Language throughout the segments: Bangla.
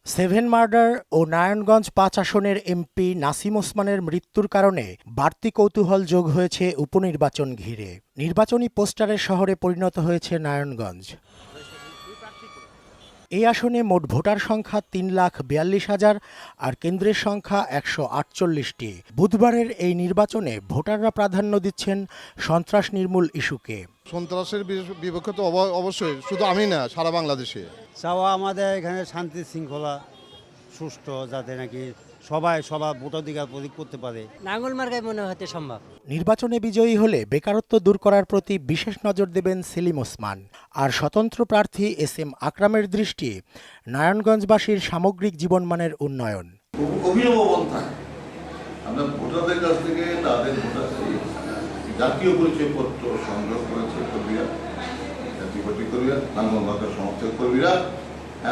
সেভেন মার্ডার ও নারায়ণগঞ্জ ৫ আসনের এমপি নাসিম ওসমানের মৃত্যুর কারণে বাড়তি কৌতূহল যোগ হয়েছে উপনির্বাচন ঘিরে। নির্বাচনী পোস্টারের শহরে পরিণত হয়েছে নারায়ণগঞ্জ। এই আসনে মোট ভোটার সংখ্যা ৩,৪২,০০০ আর কেন্দ্রের সংখ্যা ১৪৮টি। বুধবারের এই নির্বাচনে ভোটাররা প্রাধান্য দিচ্ছেন সন্ত্রাস নির্মূল ইস্যুকে। সন্ত্রাসের বিপক্ষে তো অবশ্যই, শুধু আমি না, সারা বাংলাদেশে চাওয়া আমাদের এখানে শান্তি শৃঙ্খলা সুষ্ঠু, যাতে নাকি সবাই সবার ভোটাধিকার প্রয়োগ করতে পারে। নাঙ্গল মার্কায় মনে হতে সম্ভব। নির্বাচনে বিজয়ী হলে বেকারত্ব দূর করার প্রতি বিশেষ নজর দেবেন সেলিম ওসমান। আর স্বতন্ত্র প্রার্থী এস.এম. আকরামের দৃষ্টি নারায়ণগঞ্জবাসীর সামগ্রিক জীবনমানের উন্নয়ন। অভিনব পন্থা আমরা ভোটারদের কাছ থেকে তাদের জাতীয় পরিচয়পত্র সংগ্রহ করেছে কর্মীরা, জাতীয় পার্টি কর্মীরা, নাঙ্গল মার্কার সমর্থক কর্মীরা,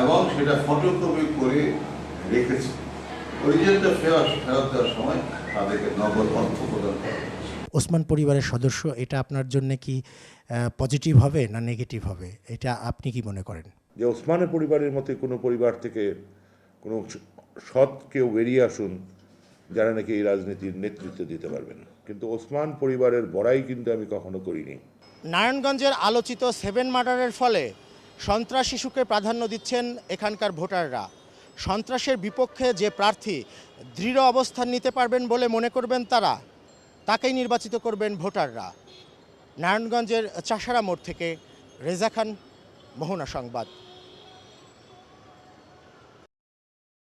এবং সেটা ফটোকপি করে রেখেছে। অরিজিনালটা ফেরত দেওয়ার সময় তাদেরকে নগদ অর্থ প্রদান করা। ওসমান পরিবারের সদস্য, এটা আপনার জন্য কি পজিটিভ হবে না নেগেটিভ হবে, এটা আপনি কি মনে করেন? যে ওসমানের পরিবারের মতো কোনো পরিবার থেকে কোনো সৎ কেউ বেরিয়ে আসুন যারা নাকি এই রাজনীতির নেতৃত্ব দিতে পারবেন, কিন্তু ওসমান পরিবারের বড়াই কিন্তু আমি কখনো করিনি। নারায়ণগঞ্জের আলোচিত সেভেন মার্ডারের ফলে সন্ত্রাস ইস্যুকে প্রাধান্য দিচ্ছেন এখানকার ভোটাররা। সন্ত্রাসের বিপক্ষে যে প্রার্থী দৃঢ় অবস্থান নিতে পারবেন বলে মনে করবেন তাকেই নির্বাচিত করবেন ভোটাররা। নারায়ণগঞ্জের চাষারা মোড় থেকে রেজা খান, মোহনা সংবাদ।